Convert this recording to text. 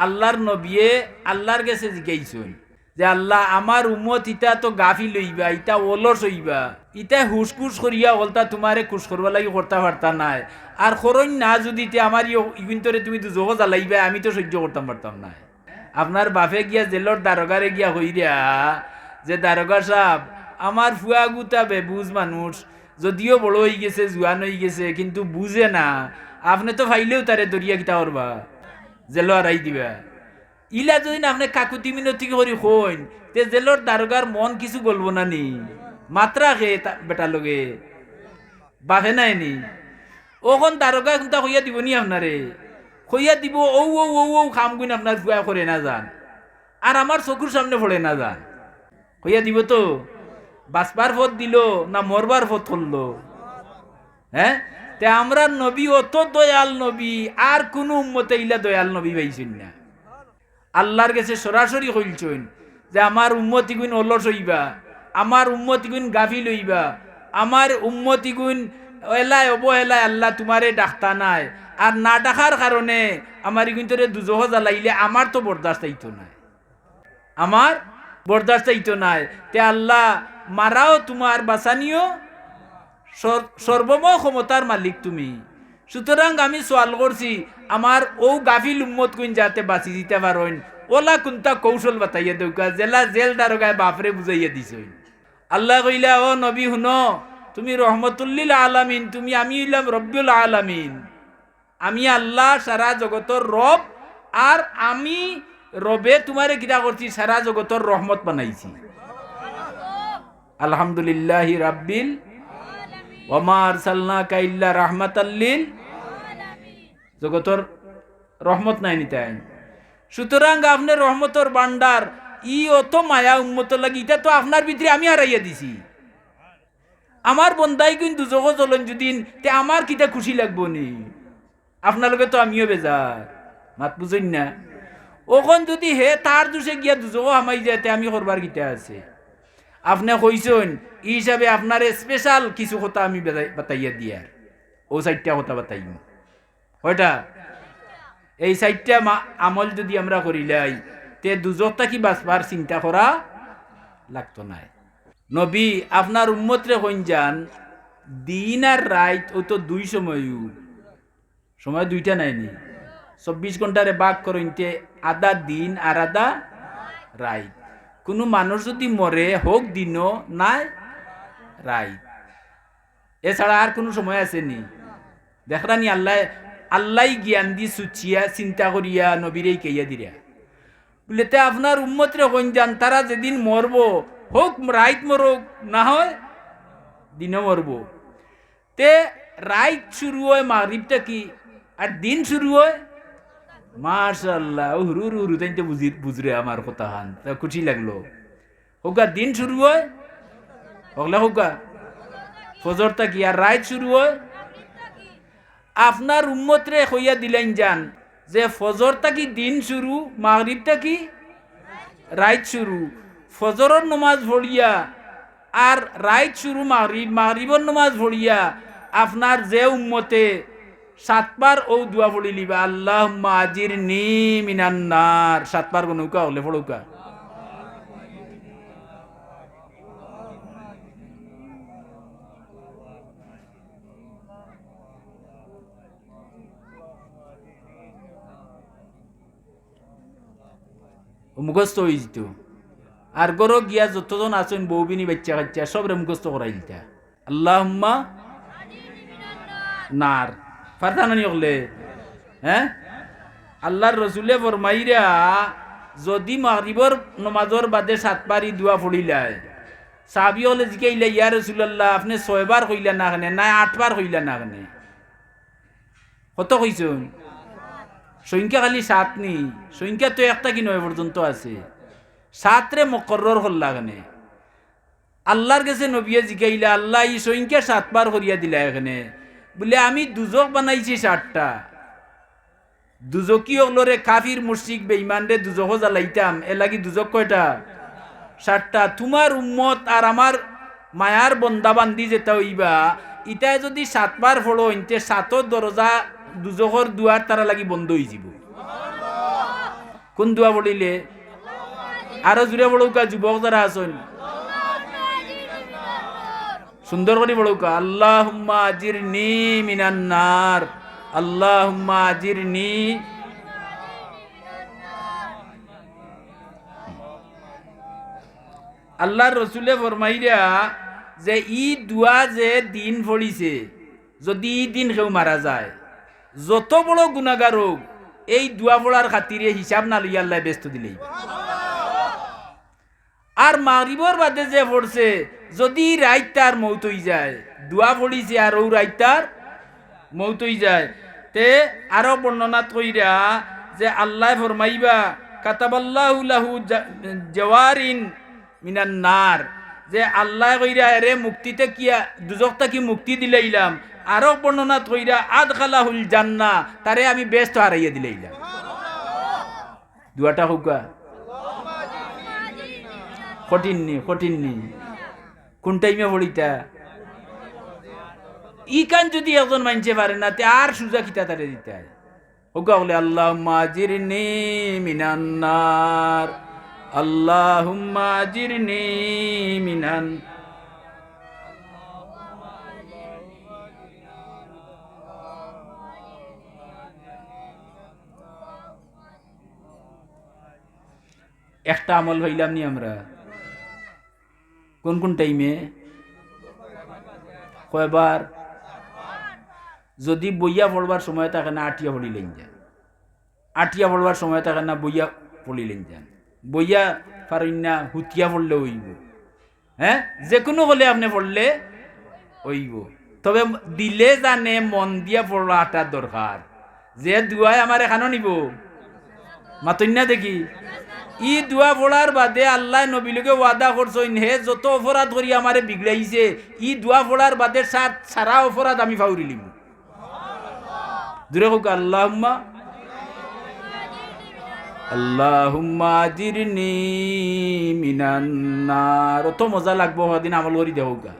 আল্লাহর নবিয়ে আল্লাহর কাছে জিজ্ঞাইছেন যে আল্লাহ আমার উম্মত ইটা তো গাফিল হইবা, ইটা অলস হইবা, ইটা হুসকুস করিয়া বলতা তোমারে খুশ করবা লাগি করতে পারতা নাই, আর খরণ না যদি আমার ইগুন্তরে তুমি দুজো জ্বালাইবা আমি তো সহ্য করতাম পারতাম না। আপনার বাপে গিয়া জেলর দারোগারে গিয়া হইরা যে দারোগা সাহেব আমার ফুয়া গুতা বেবুজ মানুষ, যদিও বড় হয়ে গেছে জুয়ান হয়ে গেছে কিন্তু বুঝে না, আপনি তো ফাইলেও তারে দরিয়া কিতা করবা, জেলো আড়াই দিবা। ইলা যদি না আপনি কাকুতি মিনতি করি হইন তে জেলর দারোগার মন কিছু বলবো না নি, মাত্রা খে বেটা লগে বাফে নাই নি, ওখন দারোগা কোনটা কইয়া দিব নি আপনারে, কইয়া দিব ও ও ও ও খাম গুণ আপনার ফুয়া করে না যান, আর আমার চকুর সামনে পড়ে না যান, কইয়া দিব তো বাঁচবার পথ দিল না মরবার পথ করলো? হ্যাঁ, তে আমরা নবী অত দয়াল নবী আর কোন উম্মতে ইলা দয়াল নবী পাইছেন না। আল্লাহর কাছে সরাসরি কইলছেন যে আমার উম্মতি গুণ অলস হইবা, আমার উম্মতি গুণ গাফিল হইবা, আমার উম্মতি গুণ এলায় অবহেলায় আল্লাহ তোমারে ডাকতা নাই, আর না ডাকার কারণে আমার ইগুন্তরে দুজহ জ্বালাইলে আমার তো বরদাস্ত হইতো নাই, আমার বরদাস্ত হইতো নাই। তে আল্লাহ মারাও তোমার বাঁচানিও সর্বময় ক্ষমতার মালিক তুমি। সুতরাং আমি সোয়াল করছি আমার ও গাফিল উম্মত কুন যাতে বাঁচি দিতে পারেন, ওলা কোনটা কৌশল বাতাইয়া দেউকা জেলা জেল দারোগায় বাপরে বুঝাইয়া দিছ। আল্লাহ কইলা ও নবী হুনো, তুমি রহমতুল্লিল আলামিন, তুমি আমি হইলাম রব্বুল আলামিন, আমি আল্লাহ সারা জগতর রব, আর আমি রবে তোমারে কিরা করছি সারা জগতর রহমত বানাইছি। আলহামদুলিল্লাহি রাব্বিল ওমা আরসালনাকা ইল্লা রাহমাতাল লিল জগতর রহমত নাই নিতাই। সুতরাং আপনার রহমতর ভান্ডার ই অত মায়া উম্মত লাগি, এটা তো আপনার ভিতরে আমি হারাইয়া দিছি। আমার বন্দাই কিন্তু জগ চলন যদি তে আমার কিটা খুশি লাগবো নি, আপনার লগে তো আমিও বেজার, মাত বুঝেন না? ওখন যদি হে তার দোষে গিয়া দুজগ হামাই যায় আমি করবার কিটা আছে? আপনি কইছেন এই হিসাবে আপনার স্পেশাল কিছু কথা আমি বাতাইয়া দিয়ার, ও সাইডটা কথা বাতাইম। ওইটা এই সাইডটা আমল যদি আমরা করিলাই তে দুজকটা কি বাঁচবার চিন্তা করা লাগতো না। নবী আপনার উম্মতরে কইন যান দিন আর রাত ও তো দুই সময় দুইটা নাইনি, 24 ঘন্টারে বাক করইনতে আধা দিন আর আধা রাত। কোনো মানুষ যদি মরে হোক দিনও নাই রাত, এছাড়া আর কোনো সময় আসেনি। দেখরানি আল্লাহ আল্লাহ জ্ঞান দি সুচিয়া চিন্তা করিয়া নবীরে কেইয়া দিরা বলে তে আপনার উম্মতরে কইন যান তারা যেদিন মরব হোক রাত মরুক না হয় দিনও মরব, তে রাত শুরু হয় মাগরিবটা কি আর দিন শুরু হয় মাশাআল্লাহ হুরু হুরু তাইতে বুঝরে আমার কথা হান তা খুশি লাগলো। হোকা দিন শুরু হয় হগলা হোকা ফজরটা কি আর রাত শুরু হয়। আপনার উম্মতরে কইয়া দিলেন যান যে ফজরটা কি দিন শুরু, মাগরিবটা কি রাত শুরু। ফজরের নমাজ পড়িয়া আর রাত শুরু মাগরিবর নমাজ পড়িয়া আপনার যে উম্মতে 7 বার ও দোয়া পড়ি লিবা আল্লাহুম্মা আজিরনি মিনান নার, 7 বার গনুকা হলে পড়ুকা। মুখস্থ হয়ে যেত, আর গরো গিয়া যতজন আছেন বউবিনী বাচ্চা কাচ্চা সবরে মুখস্থ করাই দিতা আল্লাহুম্মা নার। ফারতানি হলে হ্যাঁ আল্লাহর রসুলে ফরমাইরা যদি মাগরিবর নমাজর বাদে 7 বারই দোয়া পড়িলাই, সাহাবী হলে জিকাইলা ইয়া রাসূলুল্লাহ আপনি 6 বার কইলা না কেন, না 8 বার কইলা না কেন? কত কইছেন? সংখ্যা খালি 7 নি, সংখ্যা তো একটা কি 9 পর্যন্ত আছে, 7 রে মুকররর করলা কেন? আল্লাহর কাছে নবিয়ে জিকাইলা আল্লাহ এই সংখ্যা 7 বার করিয়া দিলা এখানে, বলে আমি দুজক বানাইছি 7টা। দুজকি হলরে কাফির মুশরিক বেঈমান রে দুজক জ্বালাইতাম, এ লাগি দুজক কয়টা? 7টা। তোমার উম্মত আর আমার মায়ার বন্দা বান্দি যেটা হইবা ইটায় যদি 7 বার পড়ো ইনতে 7 দরজা দুজকর দুয়ার তারা লাগি বন্ধ হয়ে যাব। কোন দোয়া পড়িলে আরো জুড়ে পড়ুকা যুবক যারা আছেন সুন্দর করে পড়ুকা আল্লাহুম্মা আজিরনি মিনান নার আল্লাহুম্মা আজিরনি আল্লাহর রসুলে ফরমাইরা যে ই দুয়া যে দিন পড়িছে যদি ই দিন কেউ মারা যায় যত বড় গুনাহগার হোক এই দুয়া পড়ার খাতিরে হিসাব না লইয়া আল্লাহ ব্যস্ত দিলেই আর মাগরিবর বাদে যে পড়ছে যদি রাইত তার মৌত হই যায় দুয়া পড়িছে আর ও রাইত তার মৌত হই যায় তে আরো বর্ণনা কইরা যে আল্লাহ ফরমাইবা কাতাবাল্লাহু লাহু জাওয়ারিন মিনান নার যে আল্লাহ কইরা এরে মুক্তিতে কিয়া দুজকটা কি মুক্তি দিলাইলাম আরো বর্ণনা কইরা আদখালাহুল জান্নাহ তারে আমি বেহেশত হারাইয়া দিলাইলাম দুয়াটা হুকা কঠিননি কোন টাইমে পড়িতা ই কান যদি একজন মানছে পারে না তে আর সুজা কিতা তারে দিতে হয় হুকা বলে আল্লাহুম্মা আজিরনি মিনান নার আল্লাহুম্মা আজিরনি মিনান একটা আমল হইলাম নি আমরা কোন কোন টাইমে কয়বার যদি বইয়া পড়বার সময় থাকে না আটিয়া পড়িলেন যান আটিয়া পড়বার সময় থাকে না বইয়া পড়িলেন যান বইয়া পারেন না হুতিয়া পড়লে হইব হ্যাঁ যে কোনো হলে আপনি পড়লে হইব তবে দিলে জানে মন দিয়া পড়াটা দরকার যে দুয়ায় আমার এখানো নিব মাতন্যা দেখি ই দুয়া পড়ার বাদে আল্লাহ নবীলকে ওয়াদা করছেন হে যত অপরাধ করি আমারে বিগড়াইছে ই দুয়া পড়ার বাদে সারা অপরাধ আমি ফাউরিলিম দূরে হোক আল্লাহুম্মা আল্লাহুম্মা আজিরনি মিনান নার তো মজা লাগবো দিন আমল করি দেওগা